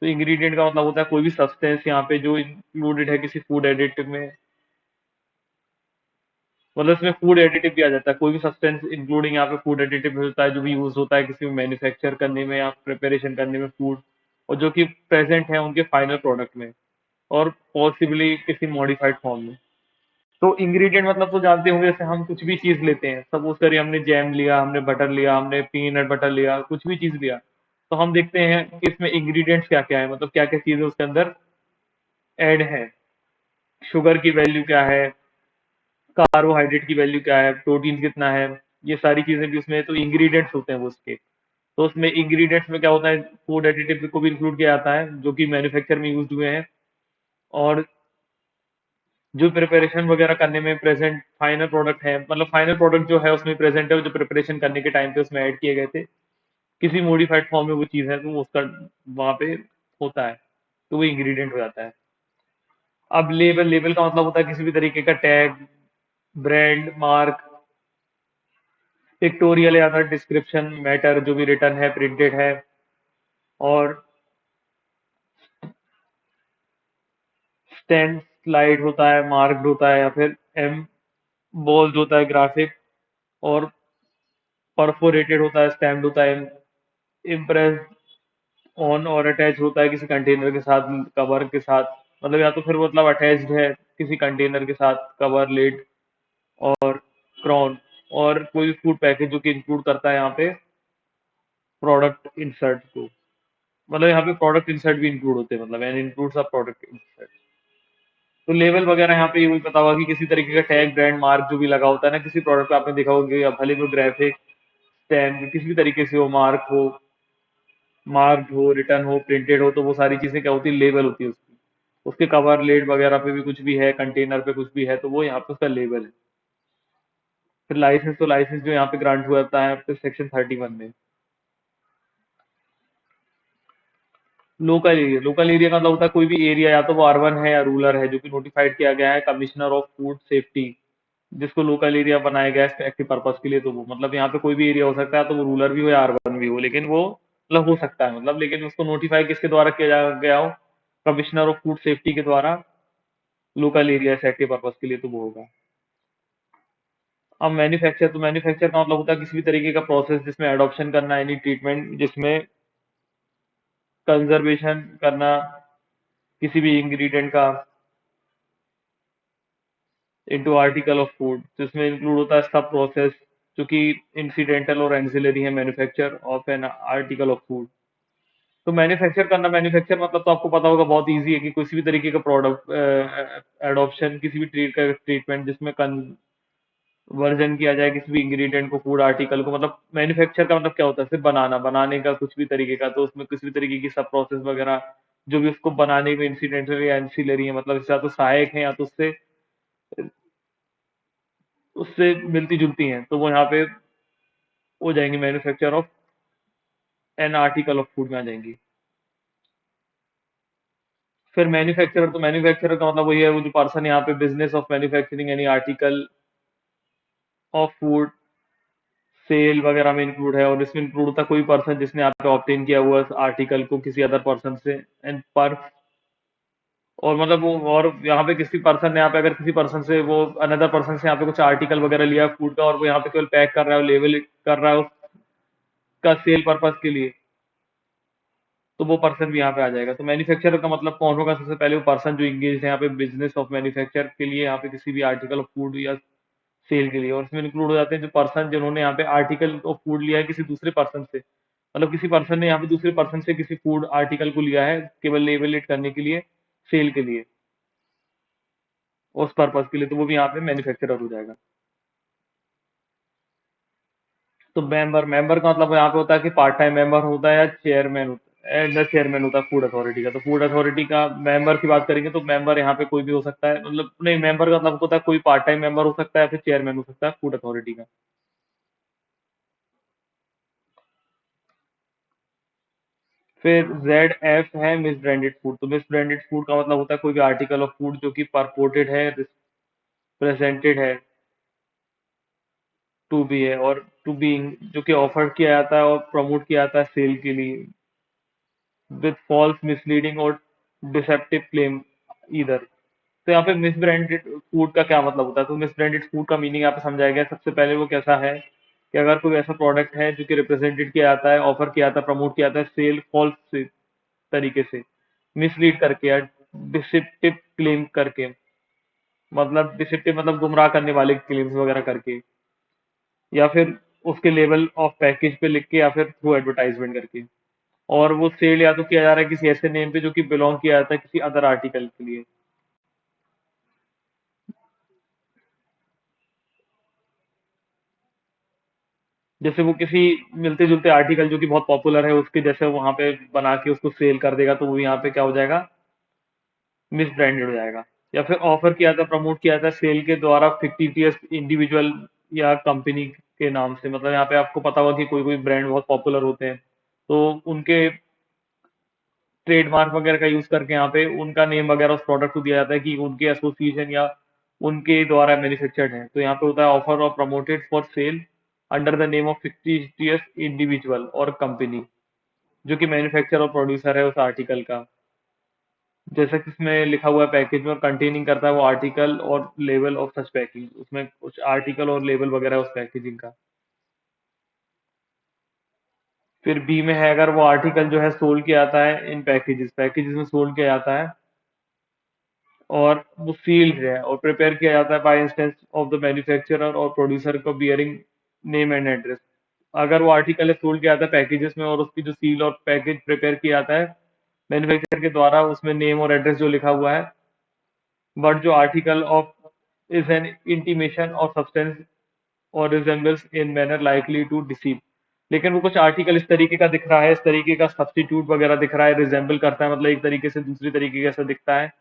तो इंग्रेडिएंट का मतलब होता है कोई भी सब्सटेंस यहाँ पे जो इंक्लूडेड है किसी फूड एडिटिव में, मतलब इसमें फूड एडिटिव भी आ जाता है, कोई भी सब्सटेंस इंक्लूडिंग यहाँ पे फूड एडिटिव होता है जो भी यूज होता है किसी में मैन्युफैक्चर करने में या प्रिपरेशन करने में फूड, और जो कि प्रेजेंट है उनके फाइनल प्रोडक्ट में, और पॉसिबली किसी मॉडिफाइड फॉर्म में। तो इंग्रेडिएंट मतलब तो जानते होंगे, जैसे हम कुछ भी चीज लेते हैं, सपोज करिए हमने जैम लिया, हमने बटर लिया, हमने पीनट बटर लिया, कुछ भी चीज लिया, तो हम देखते हैं कि इसमें इंग्रेडिएंट्स क्या क्या है, मतलब क्या क्या चीजें उसके अंदर ऐड है, शुगर की वैल्यू क्या है, कार्बोहाइड्रेट की वैल्यू क्या है, प्रोटीन कितना है, ये सारी चीजें भी उसमें तो इंग्रेडिएंट्स होते हैं वो उसके। तो उसमें इंग्रेडिएंट्स में क्या होता है, फूड एडिटिव को भी इंक्लूड किया जाता है जो कि मैन्युफैक्चर में यूज हुए हैं, और जो प्रिपरेशन वगैरह करने में प्रेजेंट फाइनल प्रोडक्ट है, मतलब फाइनल प्रोडक्ट जो है उसमें प्रेजेंट है, जो प्रिपरेशन करने के टाइम पे उसमें ऐड किए गए थे किसी मॉडिफाइड फॉर्म में वो चीज है, तो वो उसका वहां पे होता है, तो वो इंग्रेडिएंट हो जाता है। अब लेबल, लेबल का मतलब होता है किसी भी तरीके का टैग, ब्रांड मार्क, पिक्टोरियल या फिर डिस्क्रिप्शन मैटर जो भी रिटर्न है, प्रिंटेड है, और स्टैंड स्लाइड होता है, मार्क्ड होता है, या फिर एम बोल्ड होता है ग्राफिक, और परफोरेटेड होता है, स्टैम्प्ड होता है, इम्प्रेस ऑन और अटैच होता है किसी कंटेनर के साथ, कवर के साथ, मतलब या तो फिर मतलब अटैच्ड है किसी कंटेनर के साथ, कवर, लिड और क्राउन, और कोई फूड पैकेज जो कि इंक्लूड करता है यहाँ पे प्रोडक्ट इंसर्ट को, मतलब यहाँ पे प्रोडक्ट इंसर्ट भी इंक्लूड होते हैं, मतलब and includes a product insert. तो लेवल वगैरह यहाँ पे ये भी पता होगा कि किसी तरीके का टैग, ब्रांड मार्क जो भी लगा होता है ना किसी प्रोडक्ट पे, आपने देखा होगा, या भले वो ग्राफिक स्टैम्प किसी भी तरीके से हो, मार्क्ड हो, रिटर्न हो, प्रिंटेड हो, तो वो सारी चीजें क्या होती है, लेबल होती है उसकी। उसके कवर, लेड वगैरह पे भी कुछ भी है, कंटेनर पे कुछ भी है, तो वो यहाँ पे उसका लेबल है। फिर लाइसेंस, तो लाइसेंस जो यहाँ पे ग्रांट हुआ जाता है आपके सेक्शन 31 में। लोकल एरिया का मतलब होता है कोई भी एरिया, या तो वो अर्बन है या रूरल है, जो कि नोटिफाइड किया गया है कमिश्नर ऑफ फूड सेफ्टी, जिसको लोकल एरिया बनाया गया है एक्टिव पर्पज के लिए। तो वो मतलब यहाँ पे कोई भी एरिया हो सकता है, तो वो रूरल भी हो या अर्बन भी हो, लेकिन वो मतलब हो सकता है, मतलब लेकिन उसको नोटिफाई किसके द्वारा किया गया हो, कमिश्नर ऑफ फूड सेफ्टी के द्वारा, लोकल एरिया से एक्टिव पर्पज के लिए, तो वो होगा। अब मैन्युफैक्चर, तो मैन्युफैक्चर का मतलब होता है किसी भी तरीके का प्रोसेस जिसमें एडॉप्शन करना, एनी ट्रीटमेंट जिसमें कंजर्वेशन करना किसी भी इंग्रेडिएंट का इनटू आर्टिकल ऑफ फूड, जिसमें इंक्लूड होता है सब प्रोसेस जो कि इंसिडेंटल और एंसिलरी है manufacture of an article of food. तो मैन्युफैक्चर करना, मैन्युफैक्चर मतलब तो आपको पता होगा बहुत इजी है कि किसी भी तरीके का प्रोडक्ट एडॉप्शन, किसी भी ट्रीटमेंट जिसमें वर्जन किया जाए किसी भी इंग्रेडिएंट को, फूड आर्टिकल को, मतलब मैन्युफैक्चर का मतलब क्या होता है, सिर्फ बनाना, बनाने का कुछ भी तरीके का, तो उसमें किसी भी तरीके की सब प्रोसेस वगैरह जो भी उसको बनाने में इंसिडेंटल या एंसिलरी है, मतलब इससे या तो सहायक है या तो उससे उससे मिलती जुलती हैं, तो वो यहाँ पे हो जाएंगी manufacture of an article of food में आ जाएंगी। फिर मैन्युफैक्चरर, तो मैन्युफैक्चरर का मतलब वही है, वो जो पर्सन यहाँ पे business of manufacturing any article of food sale वगैरह में इंक्लूड है, और इसमें इंक्लूड होता है कोई पर्सन जिसने यहाँ पे ऑब्टेन किया हुआ आर्टिकल को किसी अदर पर्सन से, एंड पर, और मतलब वो, और यहाँ पे किसी पर्सन ने यहाँ पे अगर किसी पर्सन से वो अनदर पर्सन से यहाँ पे कुछ आर्टिकल वगैरह लिया फूड का, और वो यहाँ पे केवल पैक कर रहा है, लेवल कर रहा है उसका सेल पर्पज के लिए, तो वो पर्सन भी यहाँ पे आ जाएगा। तो मैन्युफैक्चरर का मतलब कौन होगा, सबसे पहले वो पर्सन जो इंगेज है यहाँ पे बिजनेस ऑफ मैन्युफैक्चर के लिए, यहाँ पे किसी भी आर्टिकल ऑफ फूड या सेल के लिए, और इसमें इंक्लूड हो जाते हैं जो पर्सन जिन्होंने यहाँ पे आर्टिकल ऑफ फूड लिया है किसी दूसरे पर्सन से, मतलब किसी पर्सन ने यहाँ पे दूसरे पर्सन से किसी फूड आर्टिकल को लिया है केवल लेबलेट करने के लिए, सेल के लिए, उस पर्पज के लिए, तो वो भी यहाँ पे मैन्युफैक्चरर हो जाएगा। तो मेंबर का मतलब यहाँ पे होता है कि पार्ट टाइम मेंबर होता है या चेयरमैन होता है, एज चेयरमैन होता है फूड अथॉरिटी का। तो फूड अथॉरिटी का मेंबर की बात करेंगे तो मेंबर यहाँ पे कोई भी हो सकता है, मतलब नहीं, मेंबर का मतलब होता है कोई पार्ट टाइम मेंबर हो सकता है या फिर चेयरमैन हो सकता है फूड अथॉरिटी का। फिर ZF है मिस ब्रांडेड फूड। तो मिस ब्रांडेड फूड का मतलब होता है कोई भी आर्टिकल ऑफ फूड जो कि परपोर्टेड है, प्रेजेंटेड है, टू बी है और टू बी, जो कि ऑफर किया जाता है और प्रमोट किया जाता है सेल के लिए, विद फॉल्स, मिसलीडिंग और डिसेप्टिव क्लेम इधर। तो यहाँ पे मिस ब्रांडेड फूड का क्या मतलब होता है, तो मिस ब्रांडेड फूड का मीनिंग यहाँ पे समझाया गया है। सबसे पहले वो कैसा है कि अगर कोई ऐसा प्रोडक्ट है जो कि रिप्रेजेंटेड किया जाता है, ऑफर किया जाता है, प्रमोट किया जाता है सेल फॉल्स तरीके से, मिसलीड करके या डिसेप्टिव क्लेम करके, मतलब डिसेप्टिव मतलब गुमराह करने वाले क्लेम्स वगैरह करके, या फिर उसके लेवल ऑफ पैकेज पे लिख के, या फिर थ्रू एडवर्टाइजमेंट करके, और वो सेल या तो किया जा रहा है किसी ऐसे नेम पे जो कि बिलोंग किया जाता है किसी अदर आर्टिकल के लिए। जैसे वो किसी मिलते जुलते आर्टिकल जो कि बहुत पॉपुलर है उसके जैसे वहां पे बना के उसको सेल कर देगा, तो वो यहाँ पे क्या हो जाएगा, मिस ब्रांडेड हो जाएगा। या फिर ऑफर किया था, प्रमोट किया था सेल के द्वारा फिक्टिटियस इंडिविजुअल या कंपनी के नाम से, मतलब यहाँ पे आपको पता होगा कि कोई कोई ब्रांड बहुत पॉपुलर होते हैं, तो उनके ट्रेडमार्क वगैरह का यूज करके यहाँ पे उनका नेम वगैरह उस प्रोडक्ट को दिया जाता है कि उनके एसोसिएशन या उनके द्वारा मैन्युफैक्चर्ड है। तो यहाँ पे होता है ऑफर और promoted for sale under the name of fictitious individual और कंपनी जो कि मैन्युफैक्चर और प्रोड्यूसर है उस आर्टिकल का, जैसा कि इसमें लिखा हुआ है पैकेज में, और कंटेनिंग करता है वो आर्टिकल और लेवल ऑफ सच पैकिंग, उसमें कुछ आर्टिकल और लेवल वगैरह है उस पैकेजिंग का। फिर बी में है, अगर वो आर्टिकल जो है सोल्ड किया जाता है इन पैकेजेस, पैकेजेस में सोल्ड किया जाता है और वो सील्ड है और प्रिपेयर किया जाता है by instance of the manufacturer और प्रोड्यूसर को बियरिंग नेम एंड एड्रेस। अगर वो आर्टिकल है सोल्ड किया जाता है पैकेजेस में और उसकी जो सील और पैकेज प्रिपेयर किया जाता है मैन्युफैक्चरर के द्वारा, उसमें नेम और एड्रेस जो लिखा हुआ है, बट जो article of is an intimation और सब्सटेंस और resembles in manner likely to deceive. लेकिन वो कुछ आर्टिकल इस तरीके का दिख रहा है, इस तरीके का सब्स्टिट्यूट वगैरह दिख रहा है, रिजेंबल करता है, मतलब एक तरीके से दूसरी तरीके का ऐसा दिखता है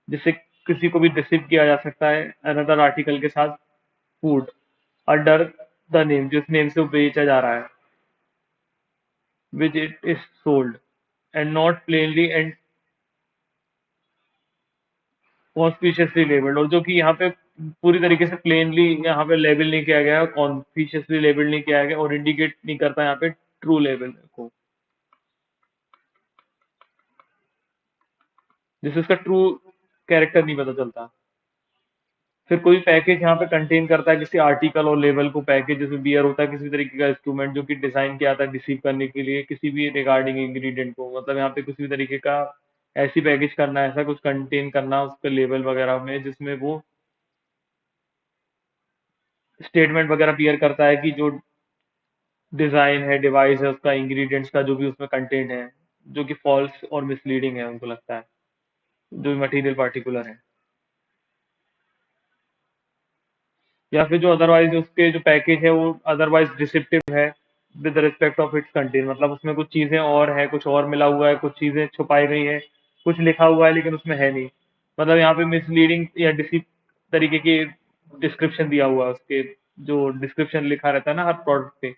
जिससे किसी को भी डिसीव किया जा सकता है अनदर आर्टिकल के साथ फूड अंडर द नेम, जिस नेम से वो बेचा जा रहा है, which it is sold and not plainly and conspicuously labelled, और जो कि यहाँ पे पूरी तरीके से प्लेनली यहाँ पे लेबल नहीं किया गया है, कॉन्स्पिशियसली लेबल नहीं किया गया और इंडिकेट नहीं करता यहाँ पे ट्रू लेबल को, जिससे उसका ट्रू कैरेक्टर नहीं पता चलता। फिर कोई पैकेज यहाँ पे कंटेन करता है किसी आर्टिकल और लेबल को, पैकेज जैसे बियर होता है किसी तरीके का इंस्ट्रूमेंट जो कि डिजाइन किया जाता है डिसीव करने के लिए किसी भी रिगार्डिंग इंग्रेडिएंट को, मतलब यहाँ पे किसी भी तरीके का ऐसी पैकेज करना, ऐसा कुछ कंटेन करना उसके लेबल वगैरह में जिसमें वो स्टेटमेंट वगैरह क्लियर करता है कि जो डिजाइन है, डिवाइस है, उसका इंग्रेडिएंट्स का जो भी उसमें कंटेंट है, जो कि फॉल्स और मिसलीडिंग है उनको लगता है, जो भी मटेरियल पार्टिकुलर है, या फिर जो अदरवाइज उसके जो पैकेज है वो अदरवाइज डिसिप्टिव है with respect of its content, मतलब उसमें कुछ चीजें और है, कुछ और मिला हुआ है, कुछ चीजें छुपाई गई है, कुछ लिखा हुआ है लेकिन उसमें है नहीं, मतलब यहाँ पे मिसलीडिंग या डिसिप तरीके की डिस्क्रिप्शन दिया हुआ है उसके, जो डिस्क्रिप्शन लिखा रहता है ना हर प्रोडक्ट पे,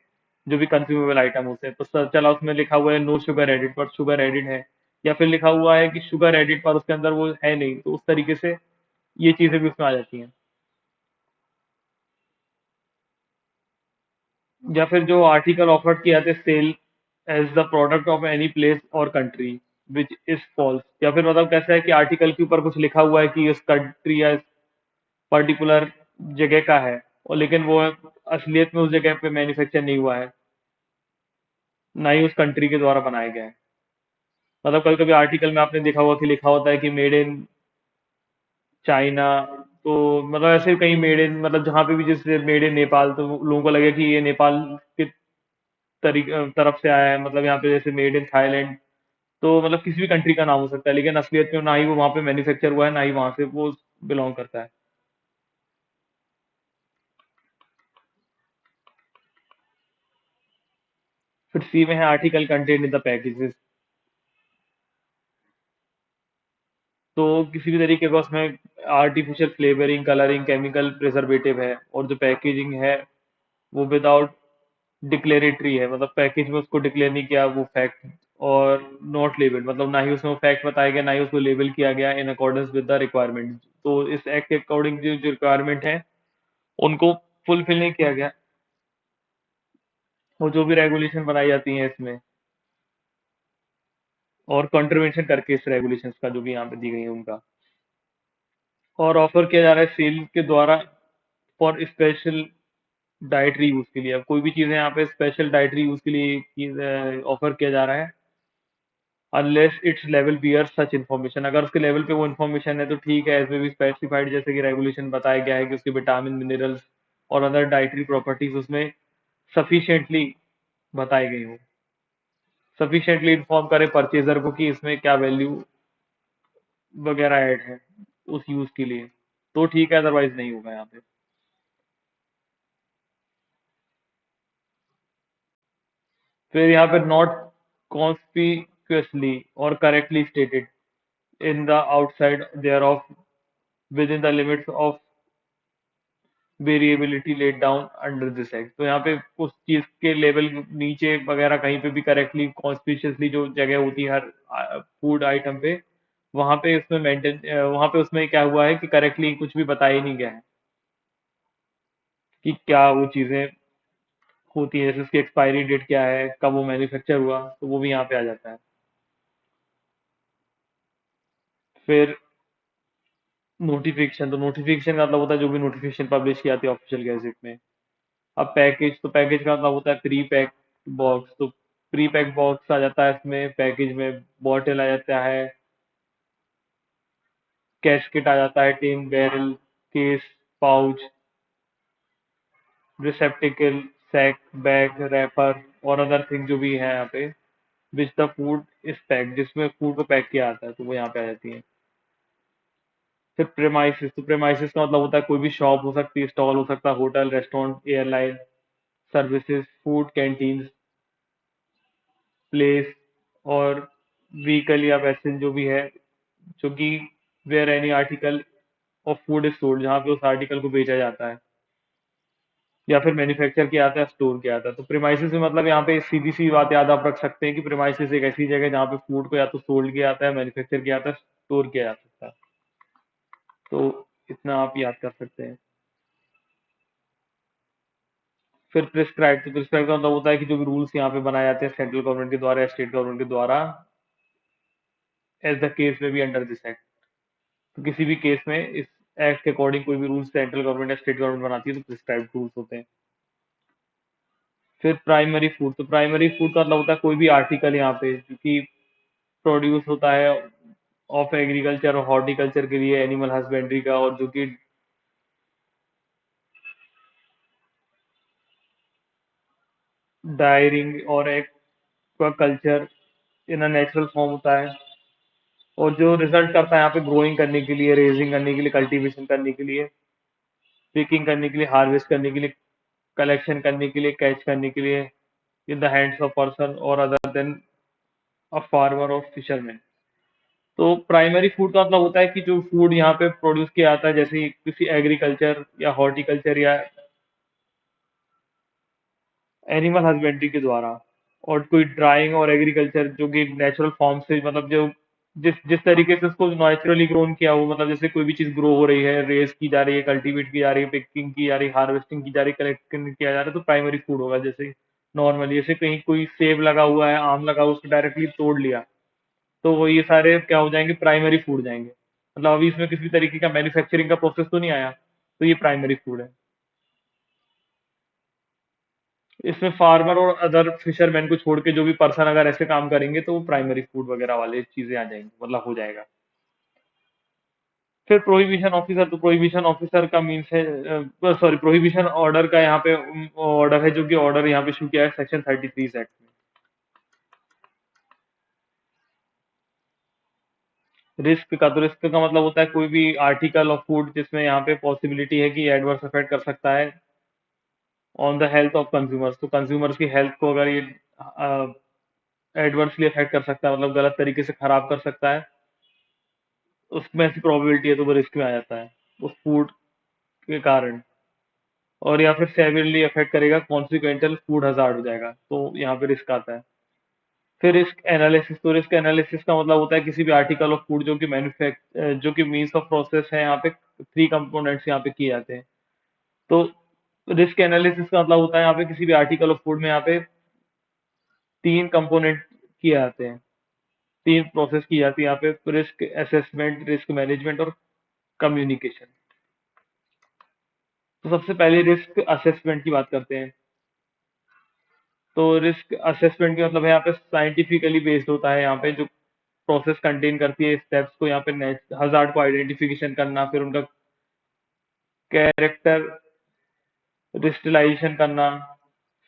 जो भी कंज्यूमेबल आइटम होते हैं, तो चला उसमें लिखा हुआ है नो शुगर एडिड पर शुगर एडिड है, या फिर लिखा हुआ है कि शुगर एडिड पर उसके अंदर वो है नहीं, तो उस तरीके से ये चीजें भी उसमें आ जाती हैं। या फिर जो आर्टिकल ऑफर्ड किया जाते sale as the product of any place और कंट्री विच इज फॉल्स, या फिर मतलब कैसा है कि आर्टिकल के ऊपर कुछ लिखा हुआ है कि इस कंट्री या इस पर्टिकुलर जगह का है, और लेकिन वो असलियत में उस जगह पे मैन्युफैक्चर नहीं हुआ है, ना ही उस कंट्री के द्वारा बनाया गया है। मतलब कभी कभी आर्टिकल में आपने देखा होगा कि लिखा होता है कि मेड इन चाइना, तो मतलब ऐसे कहीं मेड इन, मतलब जहाँ पे भी जैसे मेड इन नेपाल, तो लोगों को लगे कि ये नेपाल के तरफ से आया है, मतलब यहाँ पे जैसे मेड इन थाईलैंड, तो मतलब किसी भी कंट्री का नाम हो सकता है लेकिन असलियत में ना ही वो वहाँ पे मैन्युफैक्चर हुआ है ना ही वहां से वो बिलोंग करता है। फिर सी में है article content in the packages, तो किसी भी तरीके का उसमें artificial flavouring, colouring, chemical preservative है, और जो पैकेजिंग है वो विदाउट डिक्लेरेटरी है, मतलब पैकेज में उसको डिक्लेयर नहीं किया वो फैक्ट, और नॉट लेबल्ड, मतलब ना ही उसमें फैक्ट बताया गया ना ही उसको लेबल किया गया in accordance with the requirement, तो इस एक्ट के अकॉर्डिंग जो जो रिक्वायरमेंट है उनको फुलफिल नहीं किया गया, और जो भी रेगुलेशन बनाई जाती हैं इसमें और कंट्रीब्यूशन करके इस रेगुलेशंस का जो भी यहाँ पे दी गई है उनका, और ऑफर किया जा रहा है सेल के द्वारा फॉर स्पेशल डाइटरी यूज के लिए। अब कोई भी चीजें यहाँ पे स्पेशल डाइटरी यूज के लिए ऑफर किया जा रहा है, unless its level bear such information, अगर उसके लेवल पे वो इन्फॉर्मेशन है तो ठीक है, इसमें भी स्पेसिफाइड जैसे कि रेगुलेशन बताया गया है कि उसके विटामिन मिनरल्स और अदर डाइटरी प्रॉपर्टीज उसमें सफिशिएंटली बताई गई हो, सफिशिएंटली इन्फॉर्म करे परचेजर को कि इसमें क्या वैल्यू वगैरह ऐड है उस यूज के लिए, तो ठीक है, अदरवाइज नहीं होगा यहाँ पे। फिर यहाँ पे नॉट कॉन्स्पिक्यूसली और correctly stated in the outside thereof within the limits of variability laid down under this act, तो यहाँ पे उस चीज के लेवल नीचे वगैरह कहीं पे भी करेक्टली कॉन्स्पिशियसली जो जगह होती है हर फूड आइटम पे, वहां पे उसमें मेंटेन, वहां पे उसमें क्या हुआ है कि करेक्टली कुछ भी बताया ही नहीं गया है कि क्या वो चीजें होती है, जैसे उसकी एक्सपायरी डेट क्या है, कब वो मैन्युफैक्चर हुआ, तो वो भी यहाँ पे आ जाता है। फिर नोटिफिकेशन, तो नोटिफिकेशन का मतलब होता है जो भी नोटिफिकेशन पब्लिश की जाती है ऑफिशियल गैजेट में। अब पैकेज, तो पैकेज का मतलब होता है प्री पैक बॉक्स, तो प्री पैक बॉक्स आ जाता है, इसमें पैकेज में बॉटल आ जाता है, कैस्केट आ जाता है, tin barrel, case, pouch, receptacle, sack, bag, wrapper और अदर थिंग जो भी है यहाँ पे, which the food is pack, जिसमें फूड को पैक किया जाता है, तो वो यहाँ पे आ जाती है। फिर प्रेमाइसिस, तो प्रेमाइसिस का मतलब होता है कोई भी शॉप हो सकती है, स्टॉल हो सकता है, hotel, restaurant, airline services, food canteen, place और व्हीकल या वैसे जो भी है, जो कि where any article of food is sold, जहाँ पे उस आर्टिकल को बेचा जाता है या फिर मैन्युफैक्चर किया जाता है, स्टोर किया जाता है। तो प्रीमाइसेस में मतलब यहाँ पे सीधी सी बात याद आप रख सकते हैं कि प्रीमाइसेस एक ऐसी जगह है जहाँ पे फूड को या तो सोल्ड किया जाता है, मैन्युफैक्चर किया जाता है, स्टोर किया जा सकता है। तो इतना आप याद कर सकते हैं। फिर प्रिस्क्राइब, तो प्रिस्क्राइब का मतलब होता है कि जो भी रूल्स यहाँ पे बनाए जाते हैं सेंट्रल गवर्नमेंट के द्वारा या स्टेट गवर्नमेंट के द्वारा, एज द केस में भी अंडर दिस एक्ट। तो किसी भी केस में इस एक्ट के अकॉर्डिंग कोई भी रूल्स सेंट्रल गवर्नमेंट या स्टेट गवर्नमेंट बनाती है तो प्रिस्क्राइब रूल्स होते हैं। फिर प्राइमरी फूड, तो प्राइमरी फूड का मतलब होता है कोई भी आर्टिकल यहाँ पे जो कि प्रोड्यूस होता है ऑफ एग्रीकल्चर और हॉर्टिकल्चर के लिए, एनिमल हस्बेंड्री का, और जो कि डायरिंग और aqua culture in a natural form होता है, और जो रिजल्ट करता है यहाँ पे ग्रोइंग करने के लिए, रेजिंग करने के लिए, कल्टीवेशन करने के लिए, पिकिंग करने के लिए, हार्वेस्ट करने के लिए, कलेक्शन करने के लिए, कैच करने के लिए, in the hands of person और अदर देन अ फार्मर और फिशरमैन। तो प्राइमरी फूड का मतलब होता है कि जो फूड यहाँ पे प्रोड्यूस किया जाता है, जैसे किसी एग्रीकल्चर या हॉर्टिकल्चर या एनिमल हस्बेंड्री के द्वारा, और कोई ड्राइंग और एग्रीकल्चर जो कि नेचुरल फॉर्म से, मतलब जो जिस जिस तरीके से उसको नेचुरली ग्रोन किया हो, मतलब जैसे कोई भी चीज ग्रो हो रही है, रेस की जा रही है, कल्टीवेट की जा रही है, पिकिंग की जा रही है, हार्वेस्टिंग की जा रही है, कलेक्टिंग किया जा रहा है, तो प्राइमरी फूड होगा। जैसे नॉर्मली जैसे कहीं कोई सेब लगा हुआ है, आम लगा हुआ है, उसको डायरेक्टली तोड़ लिया, तो वो ये सारे क्या हो जाएंगे, प्राइमरी फूड जाएंगे। मतलब अभी इसमें किसी तरीके का मैन्युफैक्चरिंग का प्रोसेस तो नहीं आया, तो ये प्राइमरी फूड है। इसमें फार्मर और अदर फिशरमैन को छोड़ के जो भी पर्सन अगर ऐसे काम करेंगे तो वो प्राइमरी फूड वगैरह वाले चीजें आ जाएंगी, मतलब हो जाएगा। फिर प्रोहिबिशन ऑफिसर, तो प्रोहिबिशन ऑफिसर का मीन्स है, सॉरी, प्रोहिबिशन ऑर्डर का यहाँ पे ऑर्डर है, जो कि ऑर्डर यहाँ पे इशू किया है सेक्शन 33 एक्ट में। रिस्क का, तो रिस्क का मतलब होता है कोई भी आर्टिकल ऑफ फूड जिसमें यहाँ पे पॉसिबिलिटी है कि एडवर्स इफेक्ट कर सकता है on the health of consumers, तो कंज्यूमर्स की हेल्थ को अगर ये एडवर्सली इफेक्ट कर सकता है, मतलब गलत तरीके से खराब कर सकता है, उसमें ऐसी प्रोबेबिलिटी है तो वो रिस्क में आ जाता है उस फूड के कारण। और या फिर सेवियरली अफेक्ट करेगा, कॉन्सिक्वेंटल फूड हजार्ड हो जाएगा, तो यहाँ पे रिस्क आता है। फिर रिस्क एनालिसिस, तो रिस्क एनालिसिस का मतलब होता है किसी भी आर्टिकल ऑफ फूड जो कि जो कि मीन्स ऑफ प्रोसेस है, यहाँ पे थ्री कंपोनेंट्स यहाँ पे किए जाते हैं। तो रिस्क एनालिसिस का मतलब होता है यहाँ पे किसी भी आर्टिकल ऑफ फूड में यहाँ पे तीन कंपोनेंट किए जाते हैं, तीन प्रोसेस की जाती है यहाँ पे, रिस्क असेसमेंट, रिस्क मैनेजमेंट और कम्युनिकेशन। तो सबसे पहले रिस्क असेसमेंट की बात करते हैं। तो रिस्क असेसमेंट का मतलब है यहाँ पे साइंटिफिकली बेस्ड होता है, यहाँ पे जो प्रोसेस कंटेन करती है स्टेप्स को, यहाँ पे हजार्ड को आइडेंटिफिकेशन करना, फिर उनका कैरेक्टर डिस्टिलाइजेशन करना,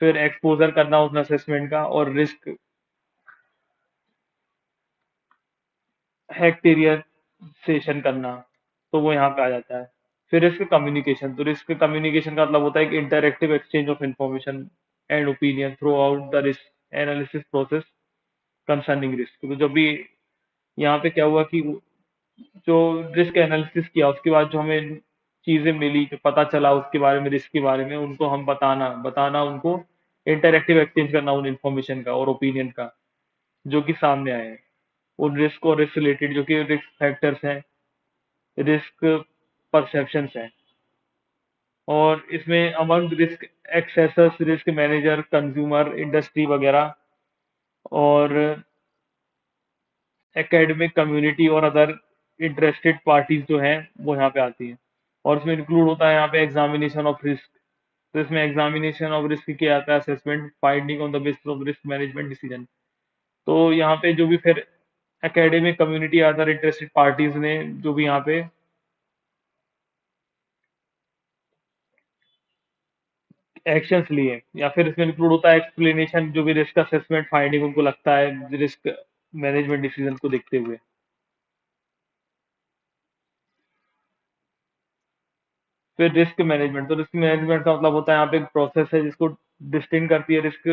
फिर एक्सपोजर करना उस असेसमेंट का, और रिस्क हेक्टेरियन करना, तो वो यहाँ पे आ जाता है। फिर रिस्क कम्युनिकेशन, तो रिस्क कम्युनिकेशन का मतलब होता है कि interactive exchange of information and opinion through out the risk analysis process concerning risk. तो जब भी यहाँ पे क्या हुआ कि जो रिस्क एनालिसिस किया उसके बाद जो हमें चीजें मिली, जो पता चला उसके बारे में, रिस्क के बारे में, उनको हम बताना बताना उनको, इंटरएक्टिव एक्सचेंज करना उन इंफॉर्मेशन का और ओपिनियन का जो कि सामने आए हैं, उन रिस्क और रिस्क रिलेटेड जो कि रिस्क फैक्टर्स हैं, रिस्क परसेप्शंस हैं। और इसमें among risk assessors, risk manager, consumer, industry वगैरह, और एकेडमिक कम्युनिटी और अदर इंटरेस्टेड पार्टीज जो हैं वो यहाँ पे आती हैं। और इसमें इंक्लूड होता है यहाँ पे एग्जामिनेशन ऑफ रिस्क, तो इसमें एग्जामिनेशन ऑफ रिस्क किया जाता है, assessment finding on the basis of risk management decision. तो यहाँ पे जो भी फिर academic community other interested parties ने जो भी यहाँ पे एक्शंस लिए, या फिर इसमें इंक्लूड होता है एक्सप्लेनेशन, जो भी रिस्क असेसमेंट फाइंडिंग उनको लगता है रिस्क मैनेजमेंट डिसीजन को देखते हुए। फिर रिस्क मैनेजमेंट, तो रिस्क मैनेजमेंट का मतलब होता है यहाँ पे एक प्रोसेस है जिसको डिस्टिंग करती है रिस्क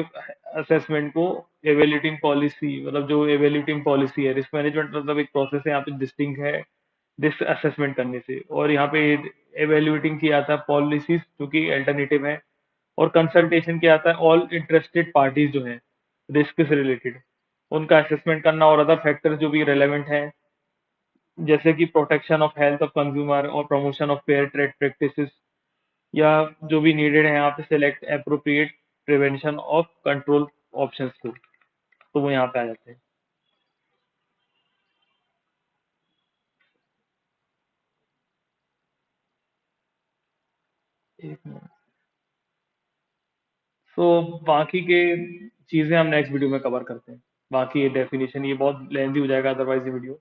असेसमेंट को एवेल्यूटिंग पॉलिसी, मतलब जो एवेल्यूटिंग पॉलिसी है। रिस्क मैनेजमेंट मतलब एक प्रोसेस है यहाँ पे डिस्टिंग है रिस्क असेसमेंट करने से, और यहाँ पे एवेल्यूटिंग किया जाता है पॉलिसीज जो कि अल्टरनेटिव है, और कंसल्टेशन किया जाता है ऑल इंटरेस्टेड पार्टीज जो है रिस्क से रिलेटेड, उनका असेसमेंट करना, और अदर फैक्टर्स जो भी रेलेवेंट हैं, जैसे कि protection of health of consumer और promotion of fair trade practices, या जो भी नीडेड है यहाँ पे select appropriate prevention of control options को, तो वो यहाँ पे आ जाते हैं। एक मिनट। तो बाकी के चीजें हम नेक्स्ट वीडियो में कवर करते हैं। बाकी ये डेफिनेशन ये बहुत लेंथी हो जाएगा अदरवाइज ये वीडियो।